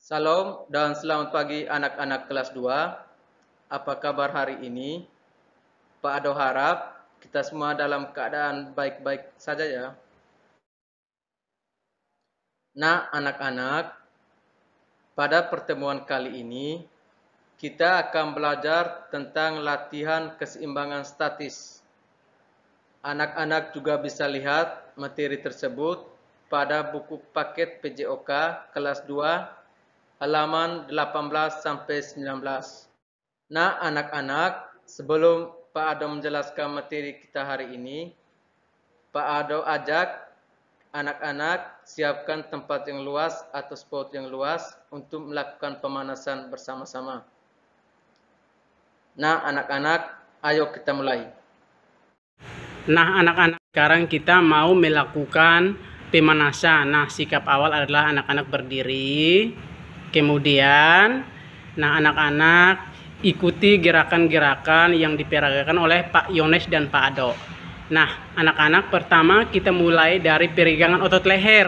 Salam dan selamat pagi anak-anak kelas 2. Apa kabar hari ini? Pak Ado harap kita semua dalam keadaan baik-baik saja ya. Nah, anak-anak, pada pertemuan kali ini kita akan belajar tentang latihan keseimbangan statis. Anak-anak juga bisa lihat materi tersebut pada buku paket PJOK kelas 2 halaman 18 sampai 19. Nah, anak-anak, sebelum Pak Ado menjelaskan materi kita hari ini, Pak Ado ajak anak-anak siapkan tempat yang luas atau spot yang luas untuk melakukan pemanasan bersama-sama. Nah, anak-anak, ayo kita mulai. Nah, anak-anak, sekarang kita mau melakukan pemanasan. Nah, sikap awal adalah anak-anak berdiri. Kemudian, anak-anak ikuti gerakan-gerakan yang diperagakan oleh Pak Yones dan Pak Ado. Nah, anak-anak, pertama kita mulai dari peregangan otot leher.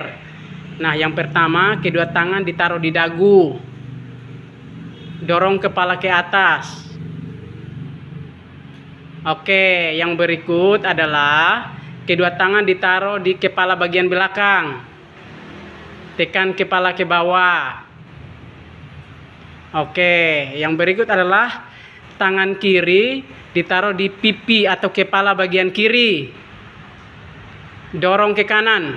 Nah, yang pertama, kedua tangan ditaruh di dagu. Dorong kepala ke atas. Oke, yang berikut adalah kedua tangan ditaruh di kepala bagian belakang. Tekan kepala ke bawah. Oke, yang berikut adalah tangan kiri ditaruh di pipi atau kepala bagian kiri. Dorong ke kanan.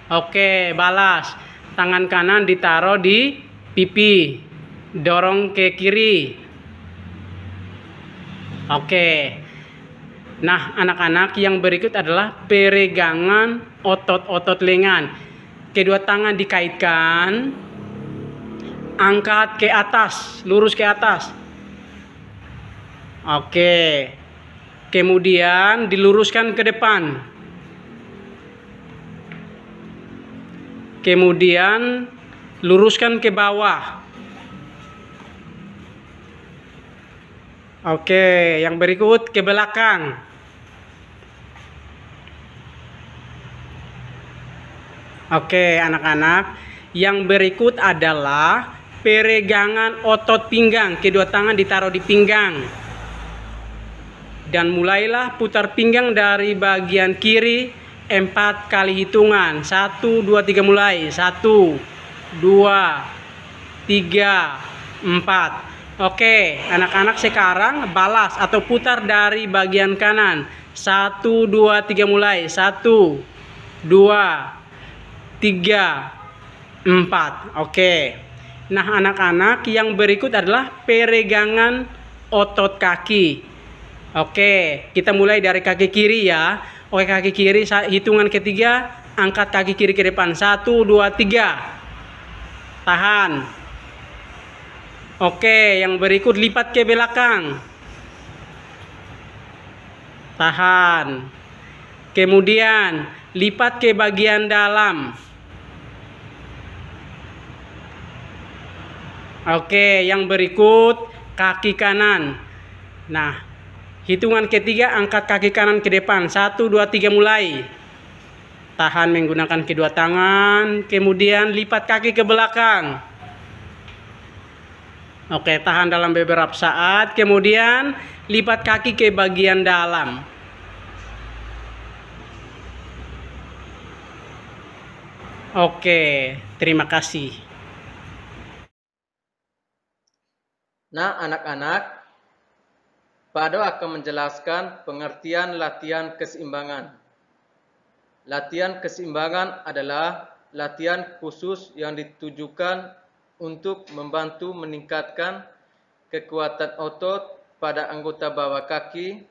Oke, balas. Tangan kanan ditaruh di pipi. Dorong ke kiri. Oke. Nah, anak-anak, yang berikut adalah peregangan otot-otot lengan. Kedua tangan dikaitkan, angkat ke atas, lurus ke atas. Oke. Kemudian diluruskan ke depan. Kemudian luruskan ke bawah. Oke, yang berikut ke belakang. Oke, anak-anak, yang berikut adalah peregangan otot pinggang. Kedua tangan ditaruh di pinggang. Dan mulailah putar pinggang dari bagian kiri 4 kali hitungan. 1, 2, 3 mulai. 1, 2, 3, 4. Oke, anak-anak, sekarang balas atau putar dari bagian kanan. 1, 2, 3 mulai. 1, 2, 3, 4. Oke. Nah, anak-anak, yang berikut adalah peregangan otot kaki. Oke, kita mulai dari kaki kiri ya. Oke, kaki kiri, hitungan ketiga, angkat kaki kiri ke depan. 1, 2, 3. Tahan. Oke, yang berikut lipat ke belakang. Tahan. Kemudian lipat ke bagian dalam. Oke, yang berikut kaki kanan. Nah, hitungan ketiga, angkat kaki kanan ke depan. 1, 2, 3 mulai. Tahan menggunakan kedua tangan. Kemudian lipat kaki ke belakang. Oke, tahan dalam beberapa saat. Kemudian lipat kaki ke bagian dalam. Oke, terima kasih. Nah, anak-anak, Pak Ado akan menjelaskan pengertian latihan keseimbangan. Latihan keseimbangan adalah latihan khusus yang ditujukan untuk membantu meningkatkan kekuatan otot pada anggota bawah kaki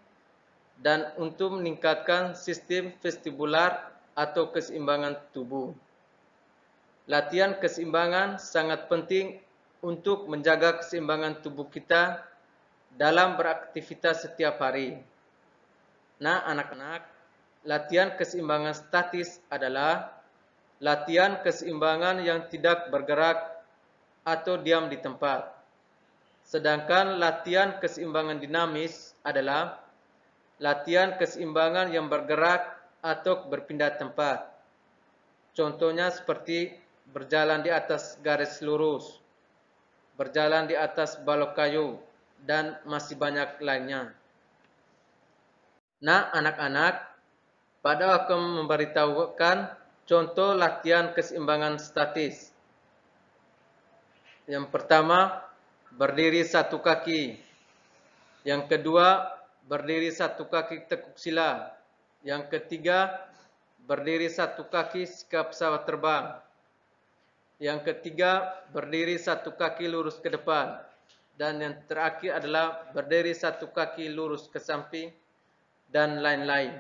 dan untuk meningkatkan sistem vestibular atau keseimbangan tubuh. Latihan keseimbangan sangat penting untuk menjaga keseimbangan tubuh kita dalam beraktivitas setiap hari. Nah, anak-anak, latihan keseimbangan statis adalah latihan keseimbangan yang tidak bergerak atau diam di tempat. Sedangkan latihan keseimbangan dinamis adalah latihan keseimbangan yang bergerak atau berpindah tempat. Contohnya seperti berjalan di atas garis lurus, berjalan di atas balok kayu, dan masih banyak lainnya. Nah, anak-anak, pada akan memberitahukan contoh latihan keseimbangan statis. Yang pertama, berdiri satu kaki. Yang kedua, berdiri satu kaki tekuk sila. Yang ketiga, berdiri satu kaki sikap pesawat terbang. Yang ketiga, berdiri satu kaki lurus ke depan. Dan yang terakhir adalah berdiri satu kaki lurus ke samping, dan lain-lain.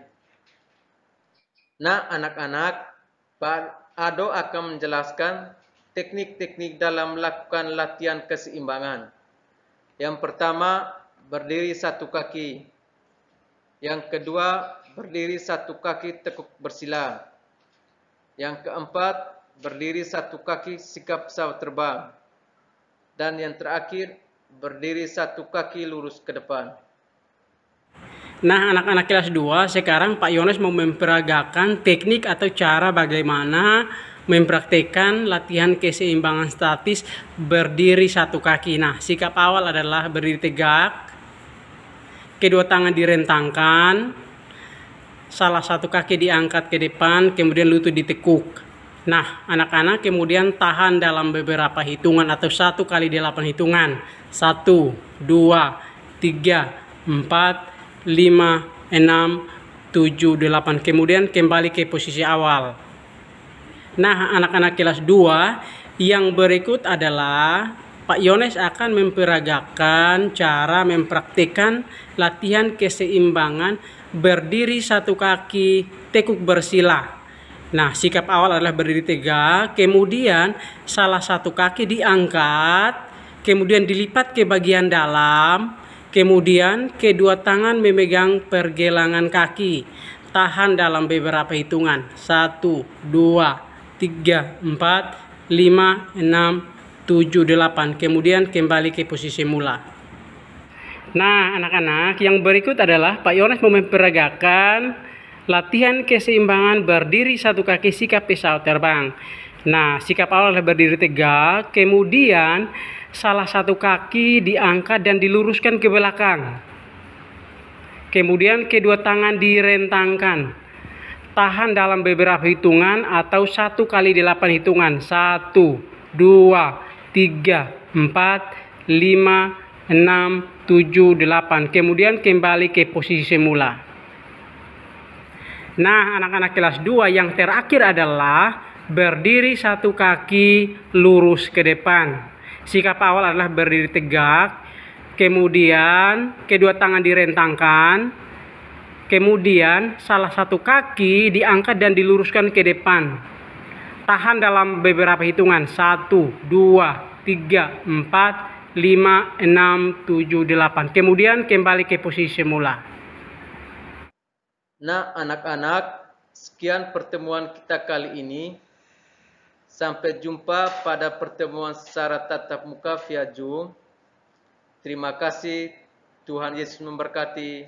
Nah, anak-anak, Pak Ado akan menjelaskan teknik-teknik dalam melakukan latihan keseimbangan. Yang pertama, berdiri satu kaki. Yang kedua, berdiri satu kaki tekuk bersila. Yang keempat, berdiri satu kaki sikap pesawat terbang. Dan yang terakhir, berdiri satu kaki lurus ke depan. Nah, anak-anak kelas 2, sekarang Pak Yones mau memperagakan teknik atau cara bagaimana mempraktekkan latihan keseimbangan statis berdiri satu kaki. Nah, sikap awal adalah berdiri tegak, kedua tangan direntangkan, salah satu kaki diangkat ke depan, kemudian lutut ditekuk. Nah, anak-anak kemudian tahan dalam beberapa hitungan atau 1 kali 8 hitungan. 1, 2, 3, 4, 5, 6, 7, 8. Kemudian kembali ke posisi awal. Nah, anak-anak kelas 2, yang berikut adalah Pak Yones akan memperagakan cara mempraktikkan latihan keseimbangan berdiri satu kaki tekuk bersila. Nah, sikap awal adalah berdiri tegak, kemudian salah satu kaki diangkat, kemudian dilipat ke bagian dalam, kemudian kedua tangan memegang pergelangan kaki. Tahan dalam beberapa hitungan. 1, 2, 3, 4, 5, 6, 7, 8. Kemudian kembali ke posisi mula. Nah, anak-anak, yang berikut adalah Pak Yones mau memperagakan latihan keseimbangan berdiri satu kaki sikap pesawat terbang. Nah, sikap awal adalah berdiri tegak, kemudian salah satu kaki diangkat dan diluruskan ke belakang. Kemudian kedua tangan direntangkan. Tahan dalam beberapa hitungan atau 1 kali 8 hitungan. 1, 2, 3, 4, 5, 6, 7, 8. Kemudian kembali ke posisi semula. Nah, anak-anak kelas 2, yang terakhir adalah berdiri satu kaki lurus ke depan. Sikap awal adalah berdiri tegak, kemudian kedua tangan direntangkan, kemudian salah satu kaki diangkat dan diluruskan ke depan. Tahan dalam beberapa hitungan. 1, 2, 3, 4, 5, 6, 7, 8. Kemudian kembali ke posisi semula. Nah, anak-anak, sekian pertemuan kita kali ini. Sampai jumpa pada pertemuan secara tatap muka via Zoom. Terima kasih. Tuhan Yesus memberkati.